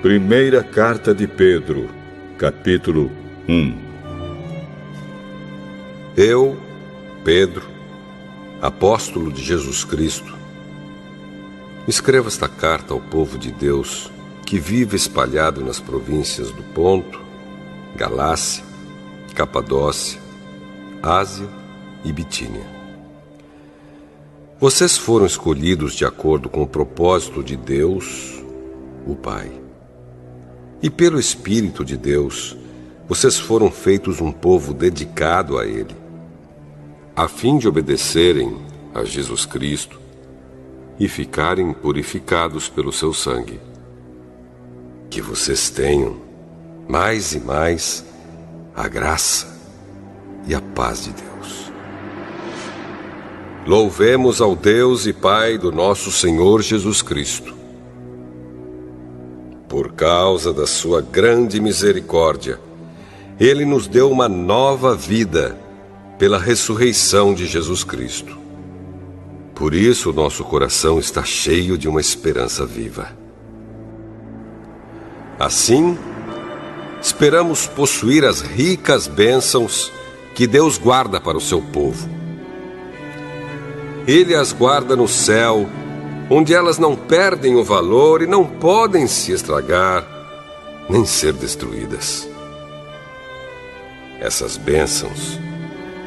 Primeira Carta de Pedro, capítulo 1. Eu, Pedro, apóstolo de Jesus Cristo, escrevo esta carta ao povo de Deus que vive espalhado nas províncias do Ponto, Galácia, Capadócia, Ásia e Bitínia. Vocês foram escolhidos de acordo com o propósito de Deus, o Pai. E pelo Espírito de Deus, vocês foram feitos um povo dedicado a Ele, a fim de obedecerem a Jesus Cristo e ficarem purificados pelo seu sangue. Que vocês tenham, mais e mais, a graça e a paz de Deus. Louvemos ao Deus e Pai do nosso Senhor Jesus Cristo. Por causa da sua grande misericórdia, Ele nos deu uma nova vida pela ressurreição de Jesus Cristo. Por isso, nosso coração está cheio de uma esperança viva. Assim, esperamos possuir as ricas bênçãos que Deus guarda para o seu povo. Ele as guarda no céu, onde elas não perdem o valor e não podem se estragar, nem ser destruídas. Essas bênçãos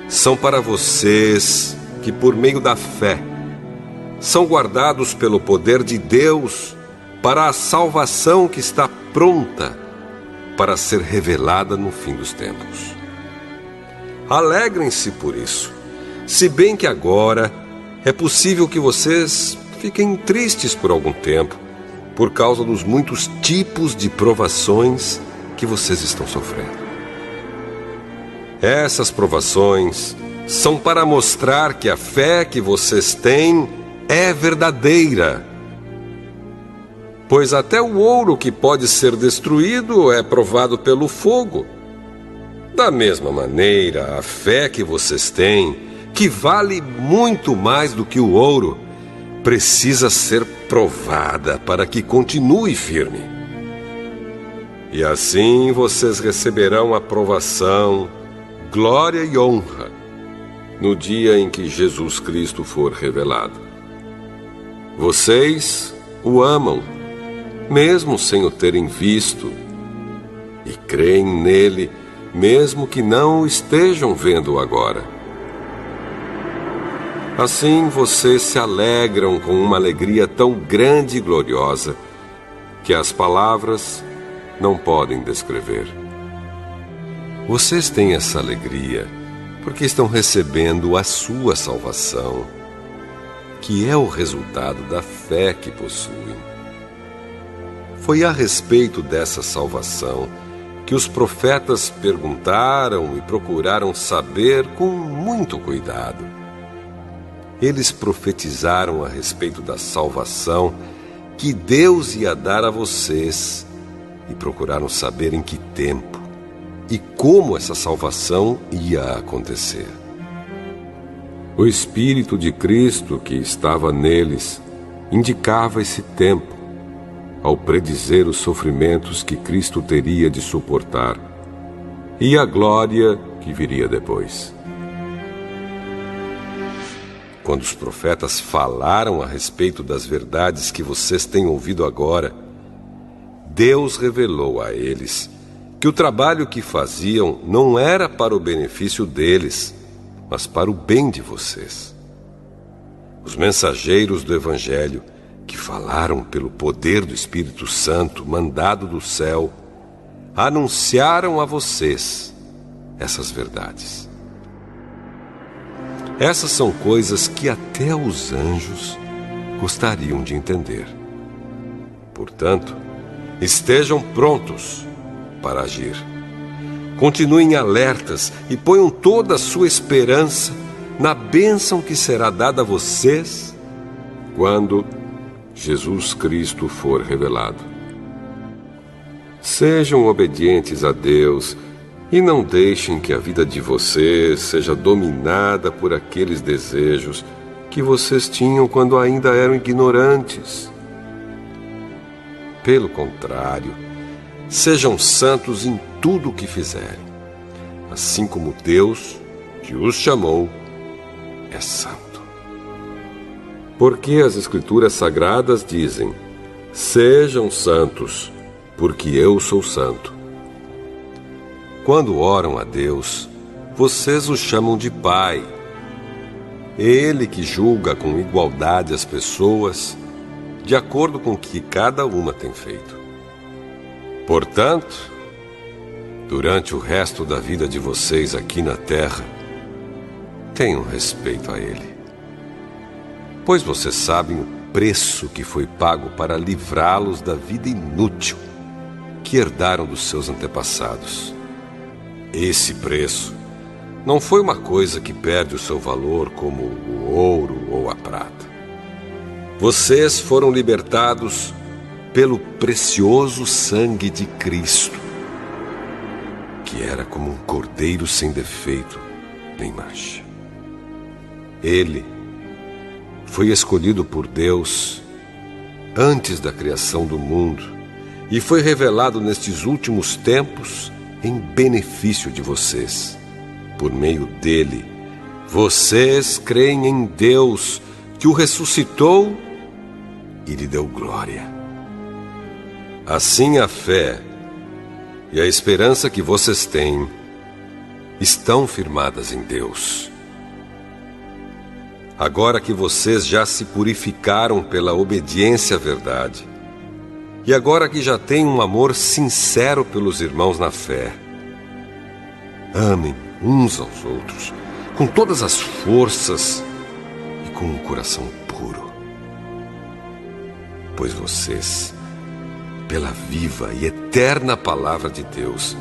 são para vocês que, por meio da fé, são guardados pelo poder de Deus para a salvação que está pronta para ser revelada no fim dos tempos. Alegrem-se por isso, se bem que agora é possível que vocês fiquem tristes por algum tempo, por causa dos muitos tipos de provações que vocês estão sofrendo. Essas provações são para mostrar que a fé que vocês têm é verdadeira. Pois até o ouro que pode ser destruído é provado pelo fogo. Da mesma maneira, a fé que vocês têm, que vale muito mais do que o ouro, precisa ser provada para que continue firme. E assim vocês receberão aprovação, glória e honra no dia em que Jesus Cristo for revelado. Vocês o amam, mesmo sem o terem visto, e creem nele, mesmo que não o estejam vendo agora. Assim vocês se alegram com uma alegria tão grande e gloriosa que as palavras não podem descrever. Vocês têm essa alegria porque estão recebendo a sua salvação, que é o resultado da fé que possuem. Foi a respeito dessa salvação que os profetas perguntaram e procuraram saber com muito cuidado. Eles profetizaram a respeito da salvação que Deus ia dar a vocês e procuraram saber em que tempo e como essa salvação ia acontecer. O Espírito de Cristo que estava neles indicava esse tempo, ao predizer os sofrimentos que Cristo teria de suportar e a glória que viria depois. Quando os profetas falaram a respeito das verdades que vocês têm ouvido agora, Deus revelou a eles que o trabalho que faziam não era para o benefício deles, mas para o bem de vocês. Os mensageiros do Evangelho, que falaram pelo poder do Espírito Santo mandado do céu, anunciaram a vocês essas verdades. Essas são coisas que até os anjos gostariam de entender. Portanto, estejam prontos para agir. Continuem alertas e ponham toda a sua esperança na bênção que será dada a vocês quando Jesus Cristo for revelado. Sejam obedientes a Deus e não deixem que a vida de vocês seja dominada por aqueles desejos que vocês tinham quando ainda eram ignorantes. Pelo contrário, Sejam santos em tudo o que fizerem, assim como Deus, que os chamou, é santo. Porque as Escrituras Sagradas dizem: sejam santos, porque eu sou santo. Quando oram a Deus, vocês o chamam de Pai. Ele que julga com igualdade as pessoas, de acordo com o que cada uma tem feito. Portanto, durante o resto da vida de vocês aqui na terra, tenham respeito a Ele. Pois vocês sabem o preço que foi pago para livrá-los da vida inútil que herdaram dos seus antepassados. Esse preço não foi uma coisa que perde o seu valor como o ouro ou a prata. Vocês foram libertados pelo precioso sangue de Cristo, que era como um cordeiro sem defeito nem mancha. Ele foi escolhido por Deus antes da criação do mundo e foi revelado nestes últimos tempos em benefício de vocês. Por meio dele, vocês creem em Deus, que o ressuscitou e lhe deu glória. Assim, a fé e a esperança que vocês têm estão firmadas em Deus. Agora que vocês já se purificaram pela obediência à verdade, e agora que já têm um amor sincero pelos irmãos na fé, amem uns aos outros com todas as forças e com um coração puro. Pois vocês, pela viva e eterna palavra de Deus,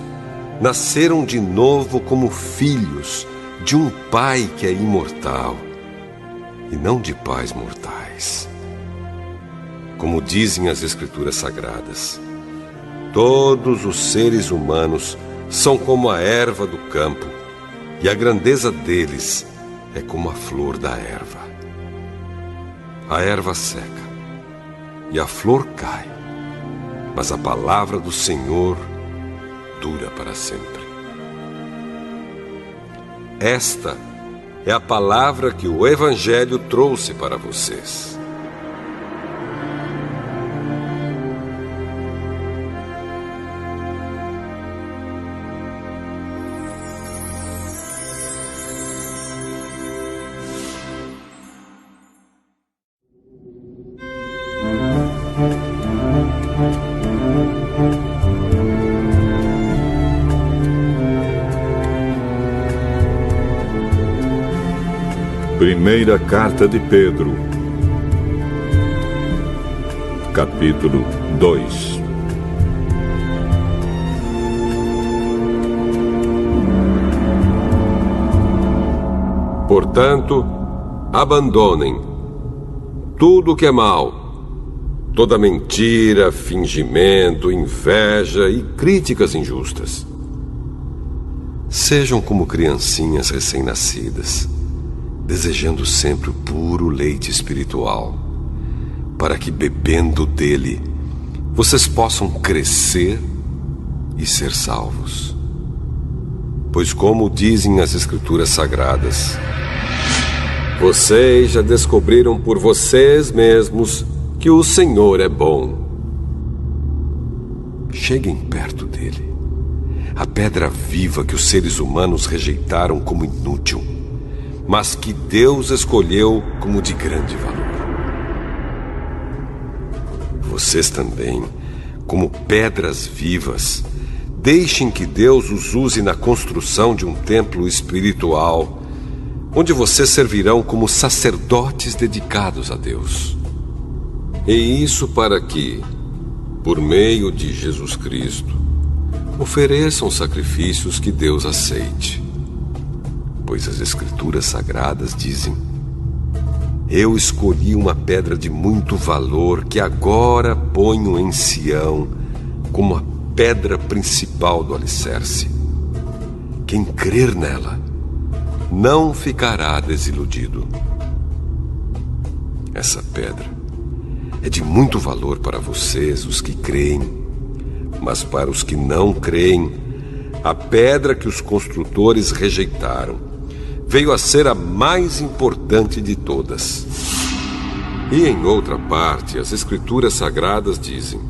nasceram de novo como filhos de um Pai que é imortal e não de pais mortais. Como dizem as Escrituras Sagradas, todos os seres humanos são como a erva do campo, e a grandeza deles é como a flor da erva. A erva seca e a flor cai, mas a palavra do Senhor dura para sempre. Esta é a palavra que o Evangelho trouxe para vocês. Primeira Carta de Pedro, capítulo 2. Portanto, abandonem tudo o que é mal, toda mentira, fingimento, inveja e críticas injustas. Sejam como criancinhas recém-nascidas, desejando sempre o puro leite espiritual, para que, bebendo dele, vocês possam crescer e ser salvos. Pois, como dizem as Escrituras Sagradas, vocês já descobriram por vocês mesmos que o Senhor é bom. Cheguem perto dele, a pedra viva que os seres humanos rejeitaram como inútil, mas que Deus escolheu como de grande valor. Vocês também, como pedras vivas, deixem que Deus os use na construção de um templo espiritual, onde vocês servirão como sacerdotes dedicados a Deus. E isso para que, por meio de Jesus Cristo, ofereçam sacrifícios que Deus aceite. Pois as Escrituras Sagradas dizem: eu escolhi uma pedra de muito valor que agora ponho em Sião como a pedra principal do alicerce. Quem crer nela não ficará desiludido. Essa pedra é de muito valor para vocês, os que creem, Mas para os que não creem, a pedra que os construtores rejeitaram veio a ser a mais importante de todas. E em outra parte, as Escrituras Sagradas dizem: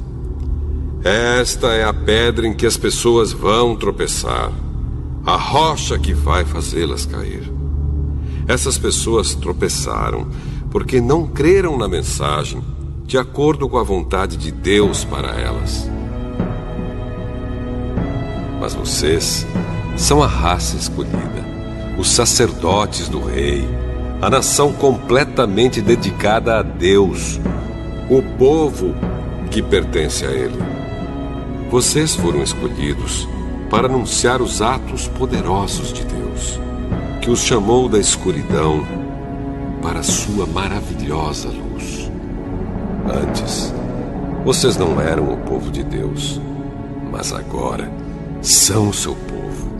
esta é a pedra em que as pessoas vão tropeçar, a rocha que vai fazê-las cair. Essas pessoas tropeçaram porque não creram na mensagem de acordo com a vontade de Deus para elas. Mas vocês são a raça escolhida, os sacerdotes do rei, a nação completamente dedicada a Deus, o povo que pertence a Ele. Vocês foram escolhidos para anunciar os atos poderosos de Deus, que os chamou da escuridão para a sua maravilhosa luz. Antes, vocês não eram o povo de Deus, mas agora são o seu povo.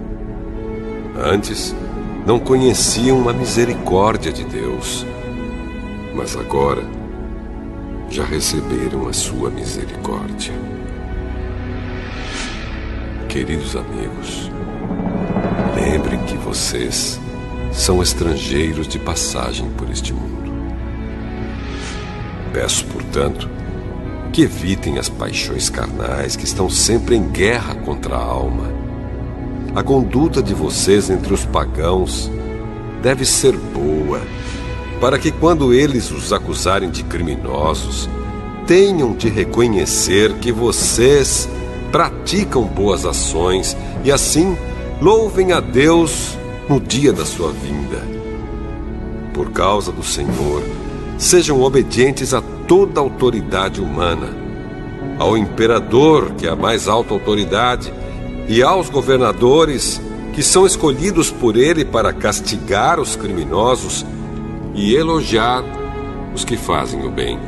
Antes, não conheciam a misericórdia de Deus, mas agora já receberam a sua misericórdia. Queridos amigos, lembrem que vocês são estrangeiros de passagem por este mundo. Peço, portanto, que evitem as paixões carnais que estão sempre em guerra contra a alma. A conduta de vocês entre os pagãos deve ser boa, para que quando eles os acusarem de criminosos, tenham de reconhecer que vocês praticam boas ações e assim louvem a Deus no dia da sua vinda. Por causa do Senhor, sejam obedientes a toda autoridade humana, ao imperador, que é a mais alta autoridade, e aos governadores, que são escolhidos por ele para castigar os criminosos e elogiar os que fazem o bem.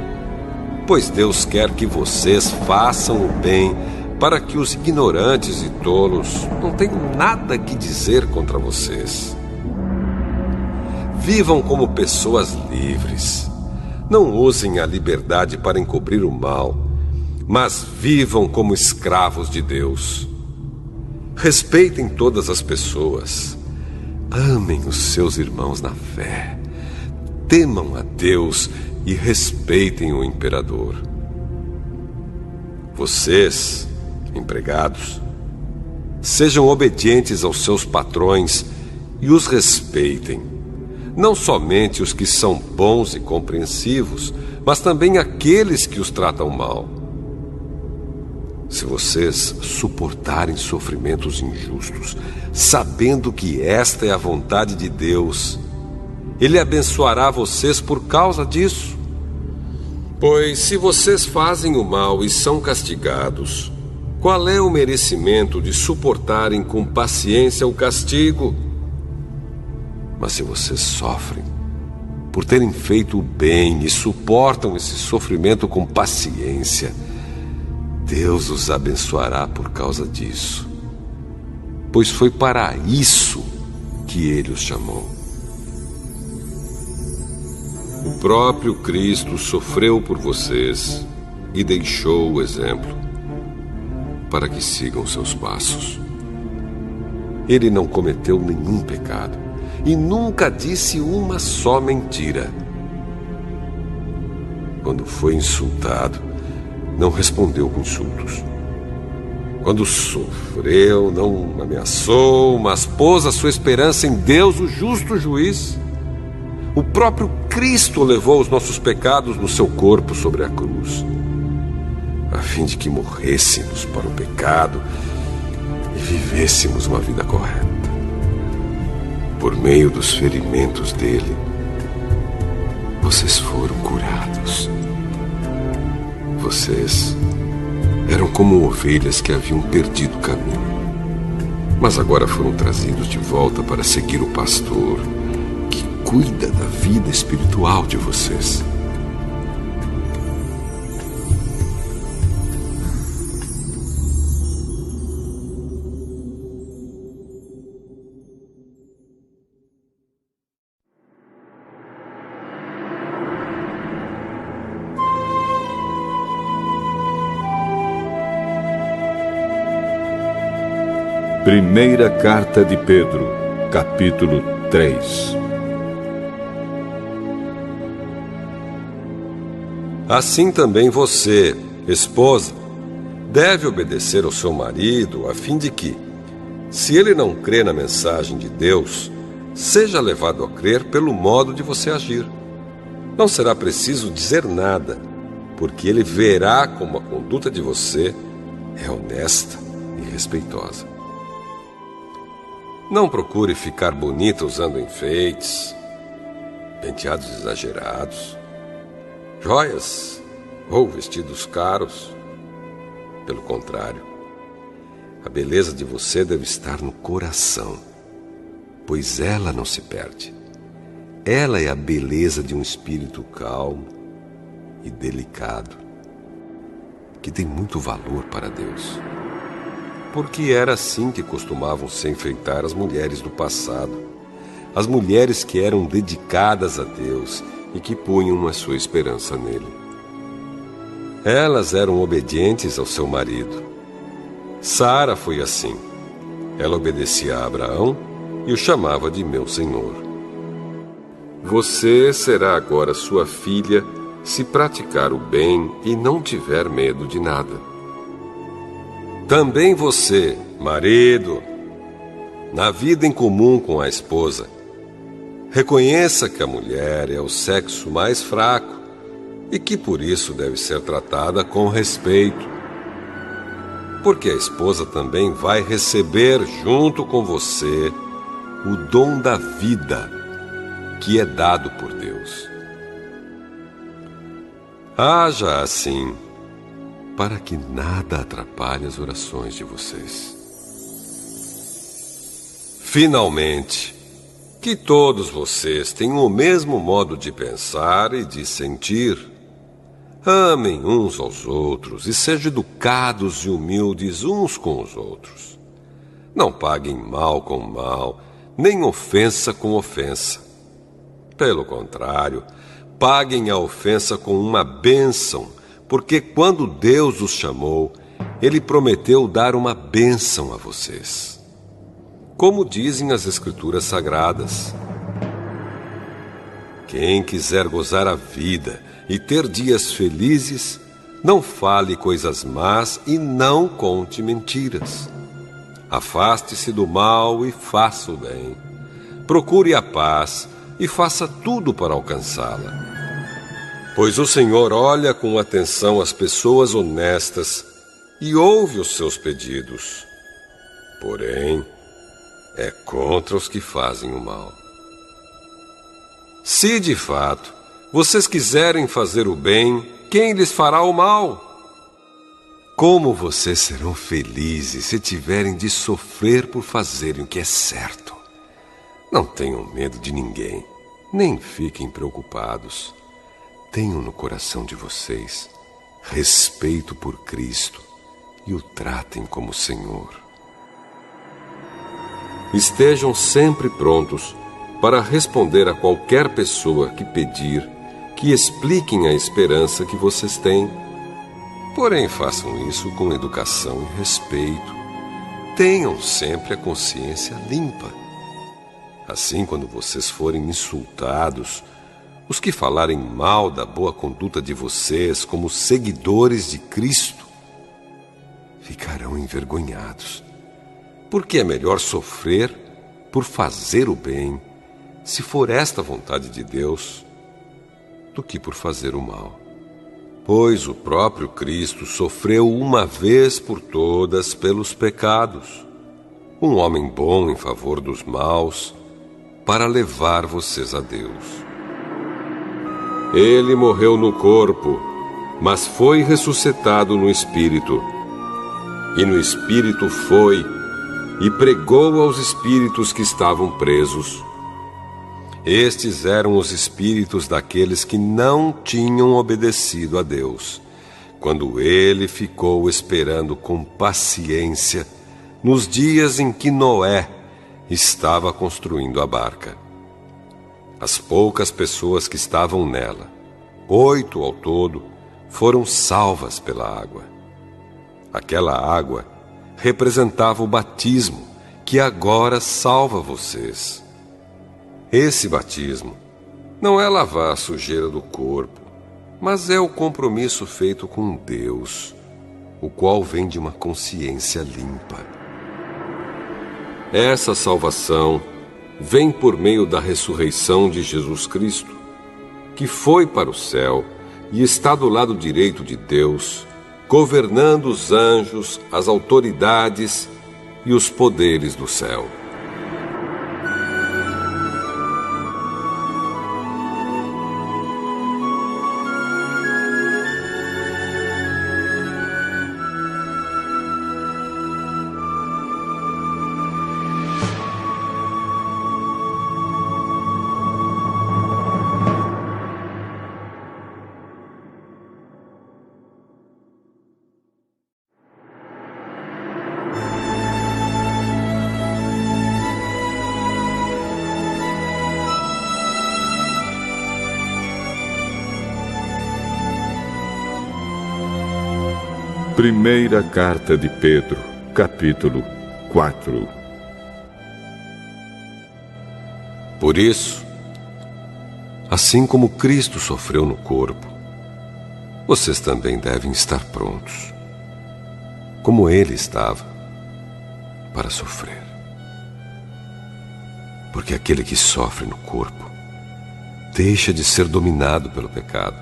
Pois Deus quer que vocês façam o bem, para que os ignorantes e tolos não tenham nada que dizer contra vocês. Vivam como pessoas livres. Não usem a liberdade para encobrir o mal, mas vivam como escravos de Deus. Respeitem todas as pessoas. Amem os seus irmãos na fé. Temam a Deus e respeitem o imperador. Vocês, empregados, sejam obedientes aos seus patrões e os respeitem. Não somente os que são bons e compreensivos, mas também aqueles que os tratam mal. Se vocês suportarem sofrimentos injustos, sabendo que esta é a vontade de Deus, Ele abençoará vocês por causa disso. Pois se vocês fazem o mal e são castigados, qual é o merecimento de suportarem com paciência o castigo? Mas se vocês sofrem por terem feito o bem e suportam esse sofrimento com paciência, Deus os abençoará por causa disso, pois foi para isso que Ele os chamou. O próprio Cristo sofreu por vocês e deixou o exemplo para que sigam seus passos. Ele não cometeu nenhum pecado e nunca disse uma só mentira. Quando foi insultado, não respondeu com insultos. Quando sofreu, não ameaçou, mas pôs a sua esperança em Deus, o justo juiz. O próprio Cristo levou os nossos pecados no seu corpo sobre a cruz, a fim de que morrêssemos para o pecado e vivêssemos uma vida correta. Por meio dos ferimentos dele, vocês foram curados. Vocês eram como ovelhas que haviam perdido o caminho, mas agora foram trazidos de volta para seguir o pastor que cuida da vida espiritual de vocês. Primeira Carta de Pedro, capítulo 3. Assim também você, esposa, deve obedecer ao seu marido, a fim de que, se ele não crê na mensagem de Deus, seja levado a crer pelo modo de você agir. Não será preciso dizer nada, porque ele verá como a conduta de você é honesta e respeitosa. Não procure ficar bonita usando enfeites, penteados exagerados, joias ou vestidos caros. Pelo contrário, a beleza de você deve estar no coração, pois ela não se perde. Ela é a beleza de um espírito calmo e delicado, que tem muito valor para Deus. Porque era assim que costumavam se enfeitar as mulheres do passado, as mulheres que eram dedicadas a Deus e que punham a sua esperança nele. Elas eram obedientes ao seu marido. Sara foi assim. Ela obedecia a Abraão e o chamava de meu senhor. Você será agora sua filha se praticar o bem e não tiver medo de nada. Também você, marido, na vida em comum com a esposa, reconheça que a mulher é o sexo mais fraco e que por isso deve ser tratada com respeito. Porque a esposa também vai receber junto com você o dom da vida que é dado por Deus. Haja assim, para que nada atrapalhe as orações de vocês. Finalmente, que todos vocês tenham o mesmo modo de pensar e de sentir. Amem uns aos outros e sejam educados e humildes uns com os outros. Não paguem mal com mal, nem ofensa com ofensa. Pelo contrário, paguem a ofensa com uma bênção, porque quando Deus os chamou, Ele prometeu dar uma bênção a vocês. Como dizem as Escrituras Sagradas: quem quiser gozar a vida e ter dias felizes, não fale coisas más e não conte mentiras. Afaste-se do mal e faça o bem. Procure a paz e faça tudo para alcançá-la. Pois o Senhor olha com atenção as pessoas honestas e ouve os seus pedidos. Porém, é contra os que fazem o mal. Se de fato vocês quiserem fazer o bem, quem lhes fará o mal? Como vocês serão felizes se tiverem de sofrer por fazerem o que é certo? Não tenham medo de ninguém, nem fiquem preocupados. Tenham no coração de vocês respeito por Cristo e o tratem como Senhor. Estejam sempre prontos para responder a qualquer pessoa que pedir que expliquem a esperança que vocês têm. Porém, façam isso com educação e respeito. Tenham sempre a consciência limpa. Assim, quando vocês forem insultados, os que falarem mal da boa conduta de vocês como seguidores de Cristo ficarão envergonhados, porque é melhor sofrer por fazer o bem, se for esta a vontade de Deus, do que por fazer o mal. Pois o próprio Cristo sofreu uma vez por todas pelos pecados, um homem bom em favor dos maus, para levar vocês a Deus. Ele morreu no corpo, mas foi ressuscitado no Espírito. E no Espírito foi e pregou aos espíritos que estavam presos. Estes eram os espíritos daqueles que não tinham obedecido a Deus, quando ele ficou esperando com paciência nos dias em que Noé estava construindo a barca. As poucas pessoas que estavam nela, 8 ao todo, foram salvas pela água. Aquela água representava o batismo que agora salva vocês. Esse batismo não é lavar a sujeira do corpo, mas é o compromisso feito com Deus, o qual vem de uma consciência limpa. Essa salvação vem por meio da ressurreição de Jesus Cristo, que foi para o céu e está do lado direito de Deus, governando os anjos, as autoridades e os poderes do céu. Primeira Carta de Pedro, capítulo 4. Por isso, assim como Cristo sofreu no corpo, vocês também devem estar prontos, como Ele estava, para sofrer. Porque aquele que sofre no corpo deixa de ser dominado pelo pecado.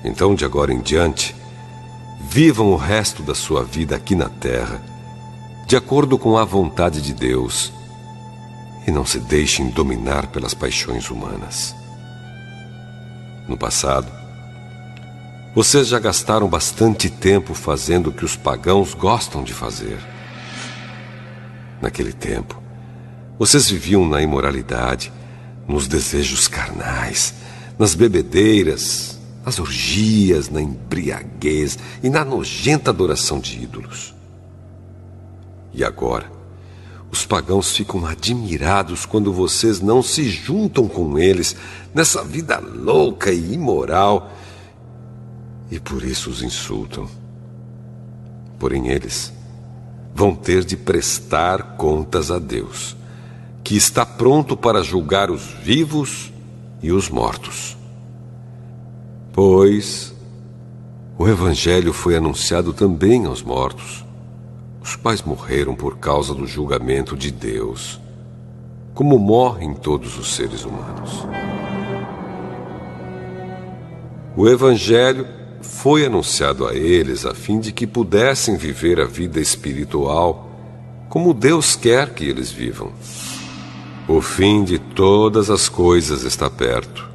Então, de agora em diante, vivam o resto da sua vida aqui na terra, de acordo com a vontade de Deus, e não se deixem dominar pelas paixões humanas. No passado, vocês já gastaram bastante tempo fazendo o que os pagãos gostam de fazer. Naquele tempo, vocês viviam na imoralidade, nos desejos carnais, nas bebedeiras, nas orgias, na embriaguez e na nojenta adoração de ídolos. E agora, os pagãos ficam admirados quando vocês não se juntam com eles nessa vida louca e imoral, e por isso os insultam. Porém, eles vão ter de prestar contas a Deus, que está pronto para julgar os vivos e os mortos. Pois o Evangelho foi anunciado também aos mortos, os quais morreram por causa do julgamento de Deus, como morrem todos os seres humanos. O Evangelho foi anunciado a eles a fim de que pudessem viver a vida espiritual como Deus quer que eles vivam. O fim de todas as coisas está perto.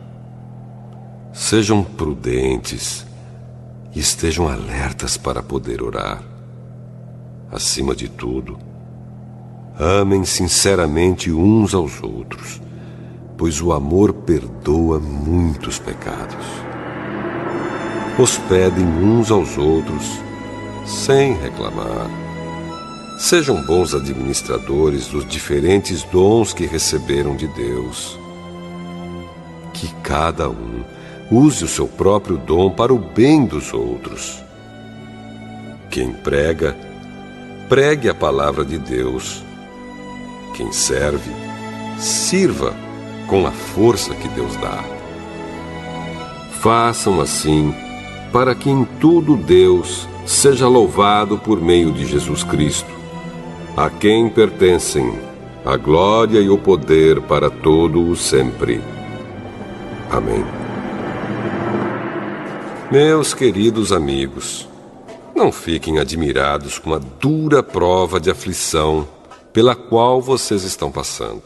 Sejam prudentes e estejam alertas para poder orar. Acima de tudo, amem sinceramente uns aos outros, pois o amor perdoa muitos pecados. Hospedem uns aos outros sem reclamar. Sejam bons administradores dos diferentes dons que receberam de Deus. Que cada um use o seu próprio dom para o bem dos outros. Quem prega, pregue a palavra de Deus. Quem serve, sirva com a força que Deus dá. Façam assim, para que em tudo Deus seja louvado por meio de Jesus Cristo, a quem pertencem a glória e o poder para todo o sempre. Amém. Meus queridos amigos, não fiquem admirados com a dura prova de aflição pela qual vocês estão passando,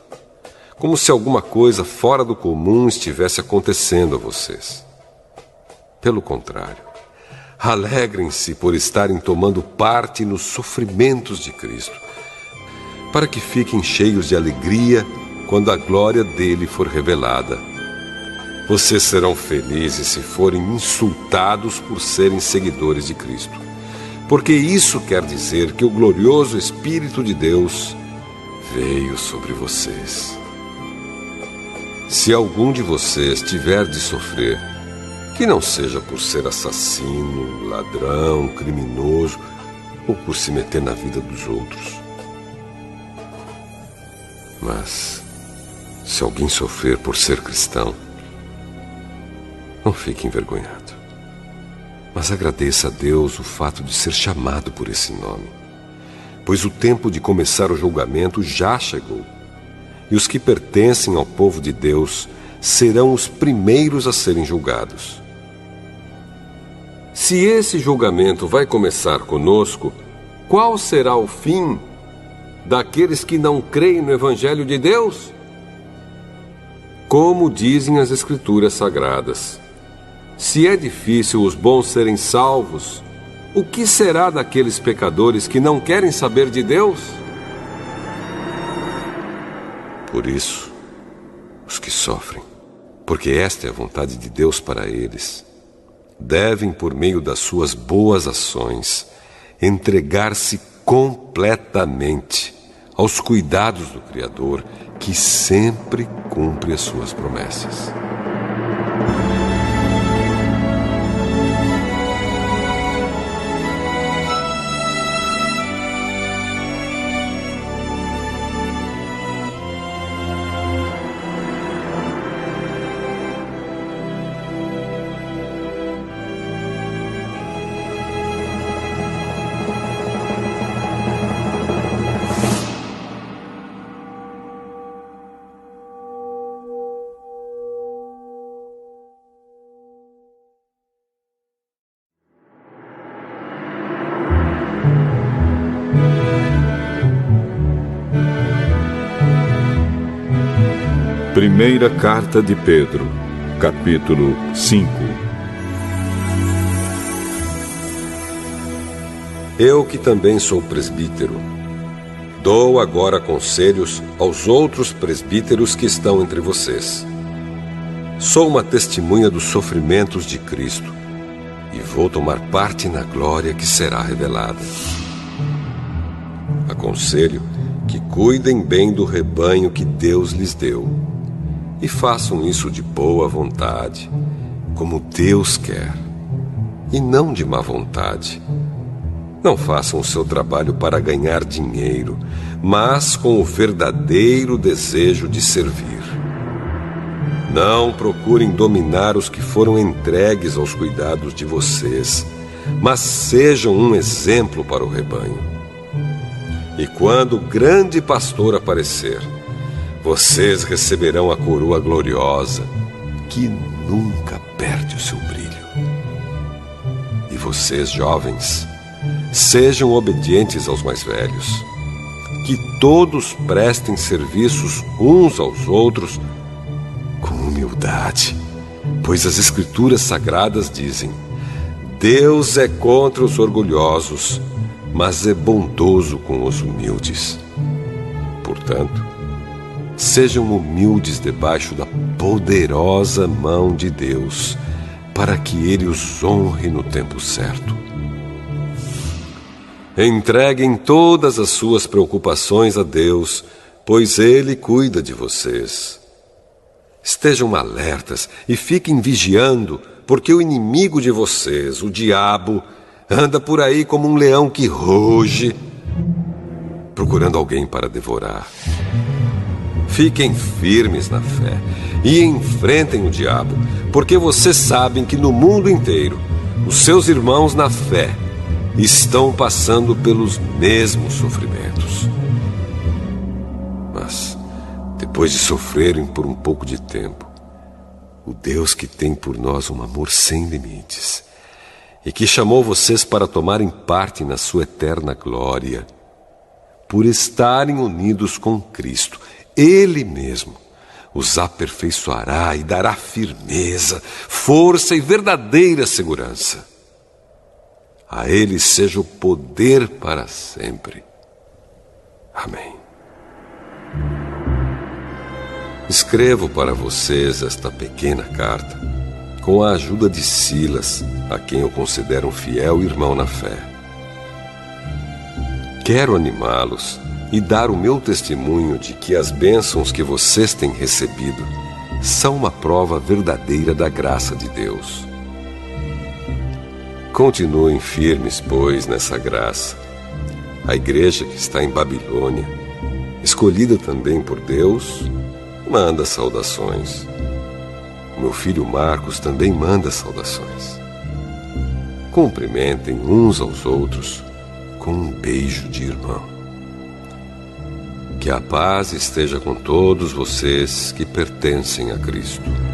como se alguma coisa fora do comum estivesse acontecendo a vocês. Pelo contrário, alegrem-se por estarem tomando parte nos sofrimentos de Cristo, para que fiquem cheios de alegria quando a glória dele for revelada. Vocês serão felizes se forem insultados por serem seguidores de Cristo, porque isso quer dizer que o glorioso Espírito de Deus veio sobre vocês. Se algum de vocês tiver de sofrer, que não seja por ser assassino, ladrão, criminoso ou por se meter na vida dos outros. Mas, se alguém sofrer por ser cristão, não fique envergonhado, mas agradeça a Deus o fato de ser chamado por esse nome, pois o tempo de começar o julgamento já chegou, e os que pertencem ao povo de Deus serão os primeiros a serem julgados. Se esse julgamento vai começar conosco, qual será o fim daqueles que não creem no Evangelho de Deus? Como dizem as Escrituras Sagradas, se é difícil os bons serem salvos, o que será daqueles pecadores que não querem saber de Deus? Por isso, os que sofrem, porque esta é a vontade de Deus para eles, devem, por meio das suas boas ações, entregar-se completamente aos cuidados do Criador, que sempre cumpre as suas promessas. Primeira Carta de Pedro, capítulo 5. Eu, que também sou presbítero, dou agora conselhos aos outros presbíteros que estão entre vocês. Sou uma testemunha dos sofrimentos de Cristo e vou tomar parte na glória que será revelada. Aconselho que cuidem bem do rebanho que Deus lhes deu. E façam isso de boa vontade, como Deus quer, e não de má vontade. Não façam o seu trabalho para ganhar dinheiro, mas com o verdadeiro desejo de servir. Não procurem dominar os que foram entregues aos cuidados de vocês, mas sejam um exemplo para o rebanho. E quando o grande pastor aparecer, vocês receberão a coroa gloriosa, que nunca perde o seu brilho. E vocês, jovens, sejam obedientes aos mais velhos. Que todos prestem serviços uns aos outros com humildade, pois as Escrituras Sagradas dizem: Deus é contra os orgulhosos, mas é bondoso com os humildes. Portanto, sejam humildes debaixo da poderosa mão de Deus, para que Ele os honre no tempo certo. Entreguem todas as suas preocupações a Deus, pois Ele cuida de vocês. Estejam alertas e fiquem vigiando, porque o inimigo de vocês, o diabo, anda por aí como um leão que ruge, procurando alguém para devorar. Fiquem firmes na fé e enfrentem o diabo, porque vocês sabem que no mundo inteiro os seus irmãos na fé estão passando pelos mesmos sofrimentos. Mas, depois de sofrerem por um pouco de tempo, o Deus que tem por nós um amor sem limites e que chamou vocês para tomarem parte na sua eterna glória, por estarem unidos com Cristo, Ele mesmo os aperfeiçoará e dará firmeza, força e verdadeira segurança. A Ele seja o poder para sempre. Amém. Escrevo para vocês esta pequena carta com a ajuda de Silas, a quem eu considero um fiel irmão na fé. Quero animá-los e dar o meu testemunho de que as bênçãos que vocês têm recebido são uma prova verdadeira da graça de Deus. Continuem firmes, pois, nessa graça. A igreja que está em Babilônia escolhida também por Deus, manda saudações. O meu filho Marcos também manda saudações. Cumprimentem uns aos outros com um beijo de irmão. Que a paz esteja com todos vocês que pertencem a Cristo.